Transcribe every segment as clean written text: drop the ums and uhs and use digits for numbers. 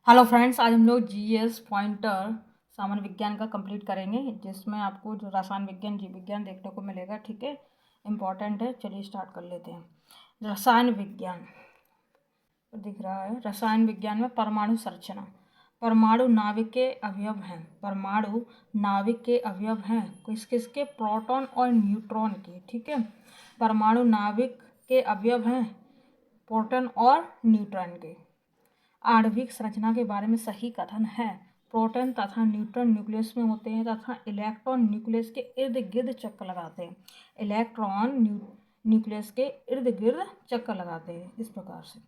Hello friends, आज हम लोग जीएस पॉइंटर सामान्य विज्ञान का कंप्लीट करेंगे, जिसमें आपको जो रसायन विज्ञान, जीव विज्ञान देखने को मिलेगा। ठीक है, इम्पॉर्टेंट है। चलिए स्टार्ट कर लेते हैं। रसायन विज्ञान दिख रहा है। रसायन विज्ञान में परमाणु संरचना। परमाणु नाभिक के अवयव हैं। परमाणु नाभिक के अवयव हैं किस किसके? प्रोटॉन और न्यूट्रॉन के। ठीक है, परमाणु नाभिक के अवयव हैं प्रोटॉन और न्यूट्रॉन के। आणविक संरचना के बारे में सही कथन है। प्रोटॉन तथा न्यूट्रॉन न्यूक्लियस में होते हैं तथा इलेक्ट्रॉन न्यूक्लियस के इर्द गिर्द चक्कर लगाते हैं। इलेक्ट्रॉन न्यूक्लियस के इर्द गिर्द चक्कर लगाते हैं इस प्रकार से।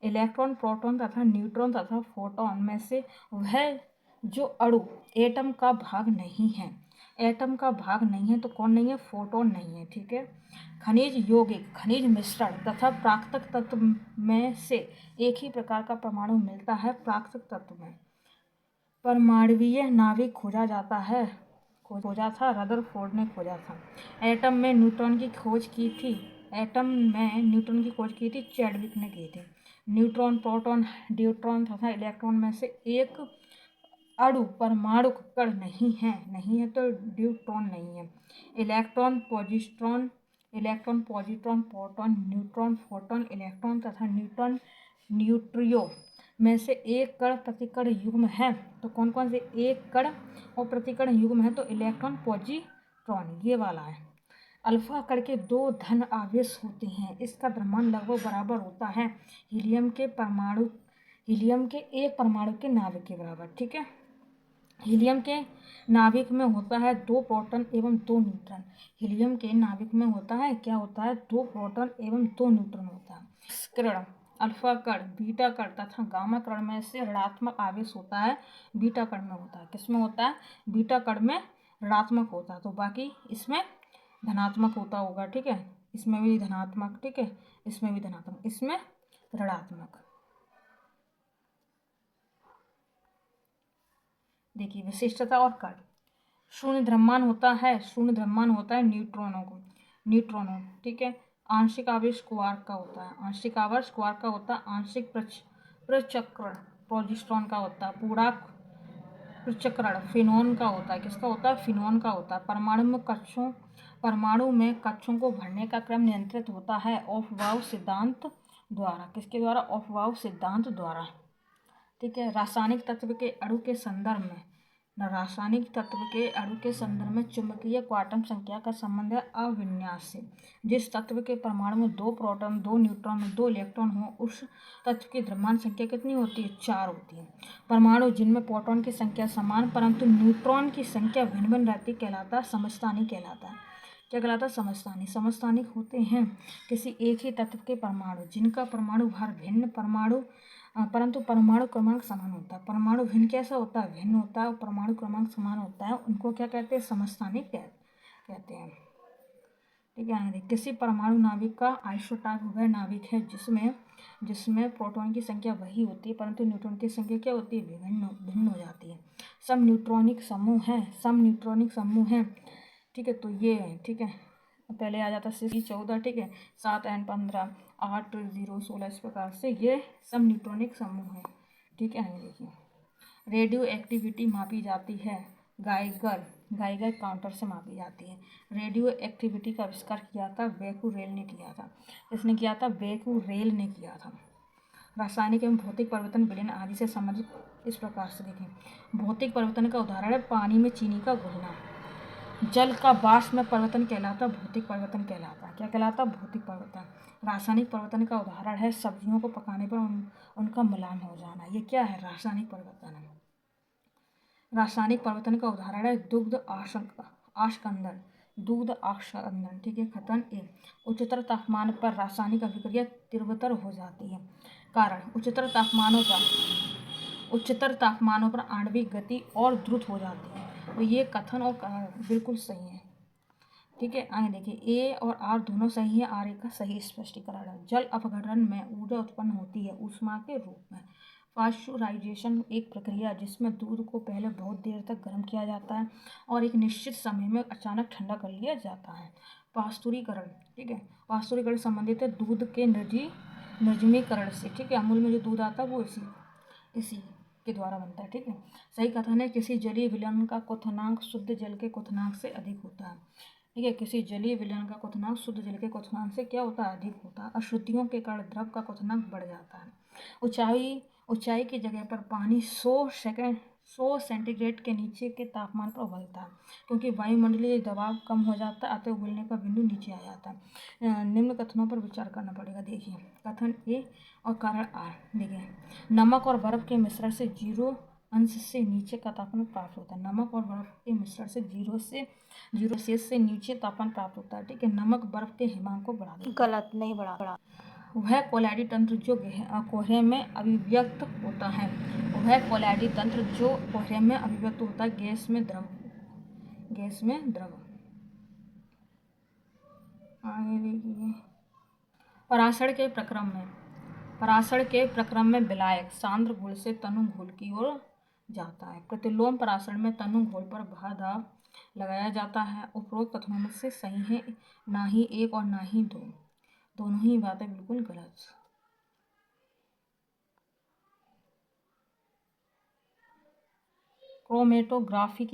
इलेक्ट्रॉन, प्रोटॉन तथा न्यूट्रॉन तथा फोटॉन में से वह जो अणु एटम का भाग नहीं है। एटम का भाग नहीं है तो कौन नहीं है? फोटोन नहीं है। ठीक है, खनिज यौगिक, खनिज मिश्रण तथा प्राकृतिक तत्व में से एक ही प्रकार का परमाणु मिलता है। प्राकृतिक तत्व में परमाणुवीय नाभिक खोजा जाता है। खोजा था, रदरफोर्ड ने खोजा था। एटम में न्यूट्रॉन की खोज की थी। एटम में न्यूट्रॉन की खोज की थी, चैडविक ने की थी। न्यूट्रॉन, प्रोटॉन, ड्यूट्रॉन तथा इलेक्ट्रॉन में से एक अणु परमाणु कण नहीं है तो ड्यूट्रॉन नहीं है। Electron, positron, proton, neutron, photon, electron तथा न्यूट्रॉन, न्यूट्रियो में से एक कण प्रतिकण युग्म है। तो कौन कौन से एक कण और प्रतिकण युग्म है? तो इलेक्ट्रॉन, पॉजिट्रॉन, ये वाला है। अल्फा कण के दो धन आवेश होते हैं। इसका द्रव्यमान लगभग बराबर होता है हीलियम के एक परमाणु के नाभिक के बराबर। ठीक है, हीलियम के नाभिक में होता है 2 प्रोटॉन एवं 2 न्यूट्रॉन। हीलियम के नाभिक में होता है, क्या होता है? 2 प्रोटॉन एवं 2 न्यूट्रॉन होता है। किरण, अल्फा कण, बीटा कण तथा गामा कण में से ऋणात्मक आवेश होता है। बीटा कण में होता है। किसमें होता है? बीटा कण में ऋणात्मक होता है, तो बाकी इसमें धनात्मक होता होगा। ठीक है, इसमें भी धनात्मक, ठीक है, इसमें भी धनात्मक, इसमें ऋणात्मक। देखिए विशिष्टता और कार्य। शून्य द्रव्यमान होता है न्यूट्रॉनों। ठीक है, आंशिक आवेश क्वार्क का होता है। आंशिक प्रचक्रण प्रोजेस्ट्रॉन का होता है। पूरक प्रचक्रण फिनोन का होता है। किसका होता है? फिनोन का होता है। परमाणु में कक्षों को भरने का क्रम नियंत्रित होता है ऑफ-बाउ सिद्धांत द्वारा। किसके द्वारा? ऑफ-बाउ सिद्धांत द्वारा। ठीक है, रासायनिक तत्व के अणु के संदर्भ में चुंबकीय क्वांटम संख्या का संबंध है अविन्यास से। जिस तत्व के परमाणु में 2 प्रोटॉन, 2 न्यूट्रॉन, 2 इलेक्ट्रॉन हो, उस तत्व की द्रव्यमान संख्या कितनी होती है? 4 होती है। परमाणु जिनमें प्रोटॉन की संख्या समान परंतु न्यूट्रॉन की संख्या भिन्न भिन्न रहती कहलाता समस्थानिक कहलाता है। क्या कहलाता? समस्थानिक। समस्थानिक होते हैं किसी एक ही तत्व के परमाणु जिनका परमाणु भार भिन्न परंतु परमाणु क्रमांक समान होता है। परमाणु भिन्न कैसा होता है? भिन्न होता है, और परमाणु क्रमांक समान होता है, उनको क्या कहते हैं? समस्थानिक कहते हैं। ठीक है, किसी परमाणु नाभिक का आइसोटॉप वह नाभिक है जिसमें प्रोटॉन की संख्या वही होती है परंतु न्यूट्रॉन की संख्या क्या होती है? भिन्न हो जाती है। सम न्यूट्रॉनिक समूह है। ठीक है, तो ये है। ठीक है, पहले आ जाता है 14, ठीक है, 7n15 8 0 16, इस प्रकार से ये सब न्यूट्रॉनिक समूह है। ठीक है, देखिए रेडियो एक्टिविटी मापी जाती है गाइगर काउंटर से मापी जाती है। रेडियो एक्टिविटी का आविष्कार किया था बेकुरेल ने किया था। इसने किया था बेकुरेल ने किया था। रासायनिक एवं भौतिक परिवर्तन विलयन आदि से संबंधित इस प्रकार से देखें। भौतिक परिवर्तन का उदाहरण है पानी में चीनी का घुलना। जल का वाष्प में परिवर्तन कहलाता भौतिक परिवर्तन कहलाता। क्या कहलाता? भौतिक परिवर्तन। रासायनिक परिवर्तन का उदाहरण है सब्जियों को पकाने पर उनका मिलान हो जाना। ये क्या है? रासायनिक परिवर्तन है। रासायनिक परिवर्तन का उदाहरण है दुग्ध आस्कंदन। ठीक है, कथन ए, उच्चतर तापमान पर रासायनिक अभिक्रिया तीव्रतर हो जाती है। कारण, उच्चतर तापमानों पर आणविक गति और द्रुत हो जाती है। तो ये कथन और कारण बिल्कुल सही है। ठीक है, आगे देखिए, ए और आर दोनों सही है। आर का सही स्पष्टीकरण है। जल अपघटन में ऊर्जा उत्पन्न होती है ऊष्मा के रूप में। पाश्चुराइजेशन एक प्रक्रिया जिसमें दूध को पहले बहुत देर तक गर्म किया जाता है और एक निश्चित समय में अचानक ठंडा कर लिया जाता है। पास्तुरीकरण, ठीक है, पास्तुरीकरण संबंधित है दूध के निर्जमीकरण से। ठीक है, अमूल में जो दूध आता है वो इसी के द्वारा बनता है। ठीक है, सही कथन है किसी जलीय विलयन का क्वथनांक शुद्ध जल के क्वथनांक से अधिक होता है। ठीक है, किसी जलीय विलयन का क्वथनांक शुद्ध जल के क्वथनांक से क्या होता है, अधिक होता है। अशुद्धियों के कारण द्रव का क्वथनांक बढ़ जाता है। ऊंचाई की जगह पर पानी 100 सेंटीग्रेड के नीचे के तापमान पर उबलता है, क्योंकि वायुमंडलीय दबाव कम हो जाता है, अतः उबलने का बिंदु नीचे आ जाता है। निम्न कथनों पर विचार करना पड़ेगा। देखिए, कथन ए और कारण आर। देखिए, नमक और बर्फ के मिश्रण से 0 अंश से नीचे का तापमान प्राप्त होता है। नमक और बर्फ के मिश्रण से 0 सेल्सियस से नीचे तापमान प्राप्त होता है। ठीक है, नमक बर्फ के हिमांक को बढ़ा देता है। गलत, नहीं बढ़ा। वह कोलैडी तंत्र जो कोहरे में अभिव्यक्त होता है, वह कोलैडी तंत्र जो कोहरे में अभिव्यक्त होता है गैस में द्रव। आगे देखिए, परासरण के प्रक्रम में विलायक सांद्र घोल से तनु घोल की ओर जाता है। प्रतिलोम परासरण में तनु घोल पर भार दाब लगाया जाता है। उपरोक्त कथनों में से सही है ना ही एक और ना ही दो, दोनों ही बातें बिल्कुल गलत। क्रोमेटोग्राफी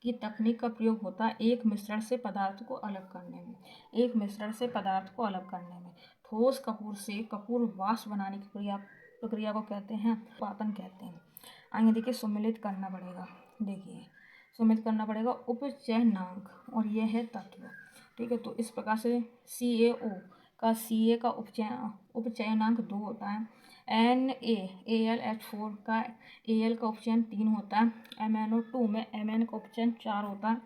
की तकनीक का प्रयोग होता है एक मिश्रण से पदार्थ को अलग करने में। ठोस कपूर से कपूर वाष्प बनाने की प्रक्रिया को कहते हैं पातन कहते हैं। आगे देखिए, सुमेलित करना पड़ेगा उपचयनांक, और यह है तत्व। ठीक है, तो इस प्रकार से CaO का उपचयनांक 2 होता है। NaAlH4 का Al का उपचयन 3 होता है। MnO2 में Mn का उपचयन 4 होता है।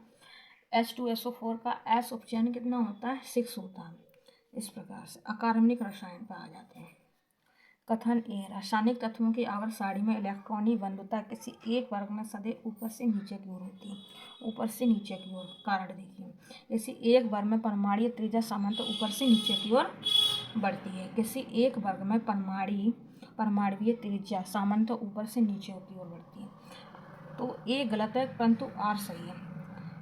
H2SO4 का S उपचयन कितना होता है, 6 होता है। इस प्रकार से अकार्बनिक रसायन पर आ जाते हैं। कथन ए, रासायनिक तत्वों की आवर्त सारणी में इलेक्ट्रॉनिक बंधुता किसी एक वर्ग में सदैव ऊपर से नीचे की ओर होती है। कारण देखिए, किसी एक वर्ग में परमाणु त्रिज्या सामान्यतः ऊपर से नीचे की ओर बढ़ती है। किसी एक वर्ग में परमाणुीय त्रिज्या सामान्यतः ऊपर से नीचे की ओर बढ़ती है। तो ए गलत है, परंतु आर सही है।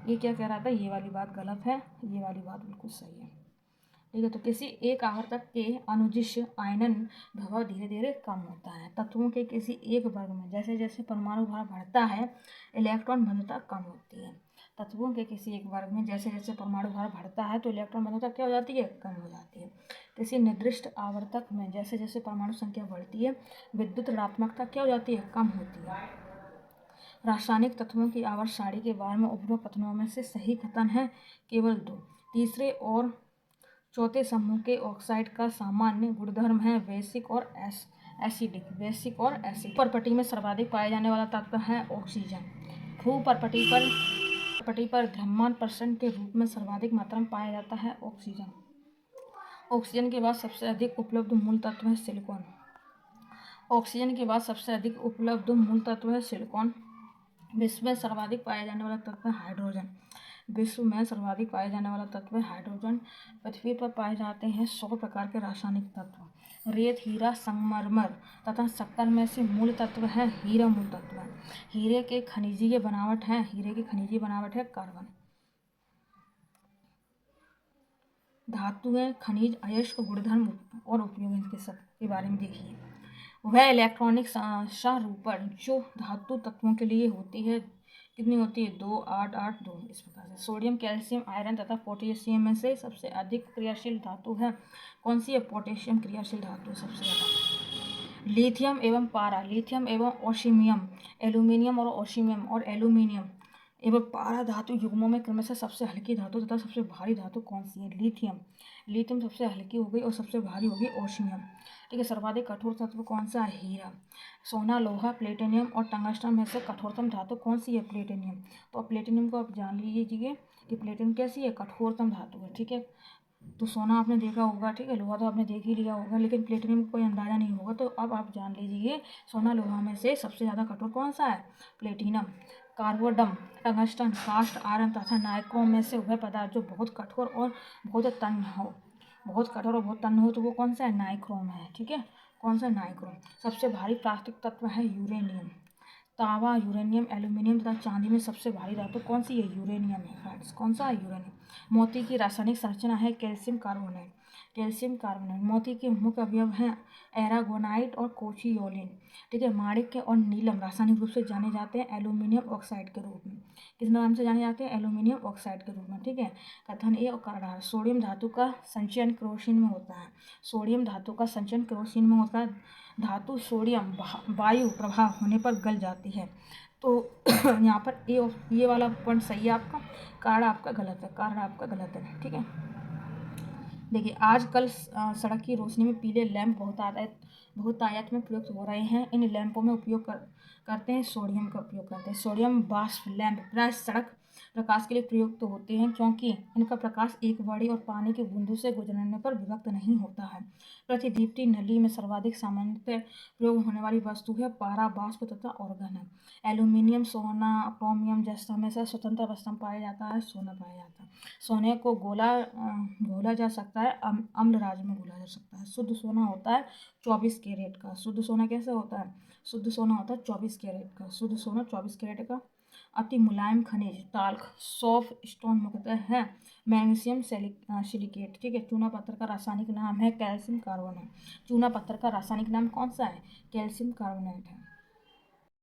ये क्या कह रहा था, ये वाली बात गलत है, ये वाली बात बिल्कुल सही है। ठीक है, तो किसी एक आवर्तक के अनुदिश आयनन प्रभाव धीरे धीरे कम होता है। तत्वों के किसी एक वर्ग में जैसे जैसे परमाणु भार बढ़ता है, इलेक्ट्रॉन बंधुता कम होती है। तत्वों के किसी एक वर्ग में जैसे जैसे परमाणु भार बढ़ता है तो इलेक्ट्रॉन बंधुता क्या हो जाती है, कम हो जाती है। किसी निर्दिष्ट आवर्तक में जैसे जैसे परमाणु संख्या बढ़ती है, विद्युत ऋणात्मकता क्या हो जाती है, कम होती है। रासायनिक तत्वों की आवर्त सारणी के बारे में उपरोक्त कथनों में से सही कथन है केवल 2। तीसरे और चौथे समूह के ऑक्साइड का सामान्य गुणधर्म है बेसिक और एसिडिक। पर्पटी में सर्वाधिक पाया जाने वाला तत्व है ऑक्सीजन। भूपर्पटी पर द्रव्यमान % के रूप में सर्वाधिक मात्रा में पाया जाता है ऑक्सीजन। ऑक्सीजन के बाद सबसे अधिक उपलब्ध मूल तत्व है सिलिकॉन। विश्व में सर्वाधिक पाया जाने वाला तत्व है हाइड्रोजन। पृथ्वी पर पाए जाते हैं 100 प्रकार के रासायनिक तत्व। रेत, हीरा, संगमरमर तथा शक्कर में से मूल तत्व है हीरा मूल तत्व है। हीरे की खनिजीय बनावट है कार्बन। धातुएं, खनिज, अयस्क, गुणधर्म और उपयोग इनके सब के बारे में देखिए। वह इलेक्ट्रॉनिक संरूपण जो धातु तत्वों के लिए होती है कितनी होती है, 2, 8, 8, 2। इस प्रकार से सोडियम, कैल्शियम, आयरन तथा पोटेशियम में से सबसे अधिक क्रियाशील धातु है कौन सी है, पोटेशियम क्रियाशील धातु सबसे ज़्यादा। लिथियम एवं ओस्मियम, एल्यूमिनियम और एल्यूमिनियम एवं पारा धातु युग्मों में क्रमशः सबसे हल्की धातु तथा सबसे भारी धातु कौन सी है, लिथियम सबसे हल्की हो गई और सबसे भारी होगी ओस्मियम। ठीक है, सर्वाधिक कठोर तत्व कौन सा है, हीरा। सोना, लोहा, प्लेटिनियम और टंगस्टन में से कठोरतम धातु कौन सी है, प्लेटिनियम। तो प्लेटिनियम को आप जान लीजिए कि प्लेटिनियम कैसी है, कठोरतम धातु है। ठीक है, तो सोना आपने देखा होगा, ठीक है, लोहा तो आपने देख ही लिया होगा, लेकिन प्लेटिनियम को कोई अंदाजा नहीं होगा। तो अब आप जान लीजिए सोना लोहा में से सबसे ज़्यादा कठोर कौन सा है, प्लेटिनम। कार्बोडम, टंगस्टन, कास्ट आयरन तथा नाइक्रोम में से वह पदार्थ जो बहुत कठोर और बहुत तन्य हो तो वो कौन सा है, नाइक्रोम है। ठीक है, कौन सा, नाइक्रोम। सबसे भारी प्राकृतिक तत्व है यूरेनियम। तांबा, यूरेनियम, एल्यूमिनियम तथा चांदी में सबसे भारी धातु कौन सी है, यूरेनियम है फ्रेंड्स। कौन सा है, यूरेनियम। मोती की रासायनिक संरचना है कैल्शियम कार्बोनेट। Calcium carbonate. मोती के मुख्य अवयव हैं एरागोनाइट और कोचियोलिन। ठीक है, माणिक्य और नीलम रासायनिक रूप से जाने जाते हैं एल्यूमिनियम ऑक्साइड के रूप में। किस नाम से जाने जाते हैं? एल्यूमिनियम ऑक्साइड के रूप में। ठीक है, कथन ए और कारण। सोडियम धातु का संचयन केरोसिन में होता है। सोडियम धातु का संचयन केरोसिन में होता है। धातु सोडियम वायु प्रभाव होने पर गल जाती है। तो यहाँ पर ये वाला पॉइंट सही है आपका, कारण आपका गलत है, कारण आपका गलत है। ठीक है, देखिए आजकल सड़क की रोशनी में पीले लैंप बहुतायत में प्रयुक्त हो रहे हैं। इन लैंपों में उपयोग करते हैं सोडियम का उपयोग करते हैं। सोडियम वाष्प लैंप प्राय सड़क प्रकाश के लिए प्रयुक्त होते हैं क्योंकि इनका प्रकाश एक बड़ी और पानी की बूंदों से गुजरने पर विभक्त नहीं होता है। प्रतिदीप्ति नली में सर्वाधिक सामान्यतः प्रयोग होने वाली वस्तु है पारा वाष्प तथा ऑर्गन है। एल्यूमिनियम, सोना, क्रोमियम जैसा हमेशा स्वतंत्र अवस्था में पाया जाता है, सोना पाया जाता है। सोने को घोला जा सकता है, अम्ल राज में घोला जा सकता है। शुद्ध सोना होता है 24 कैरेट का। शुद्ध सोना कैसे होता है? शुद्ध सोना होता है 24 कैरेट का। शुद्ध सोना 24 कैरेट का। अति मुलायम खनिज टाल्क सॉफ्ट स्टोन मुख्यतः है मैग्नीशियम सिलिकेट। ठीक है, चूना पत्थर का रासायनिक नाम है कैल्शियम कार्बोनेट। चूना पत्थर का रासायनिक नाम कौन सा है? कैल्शियम कार्बोनेट है।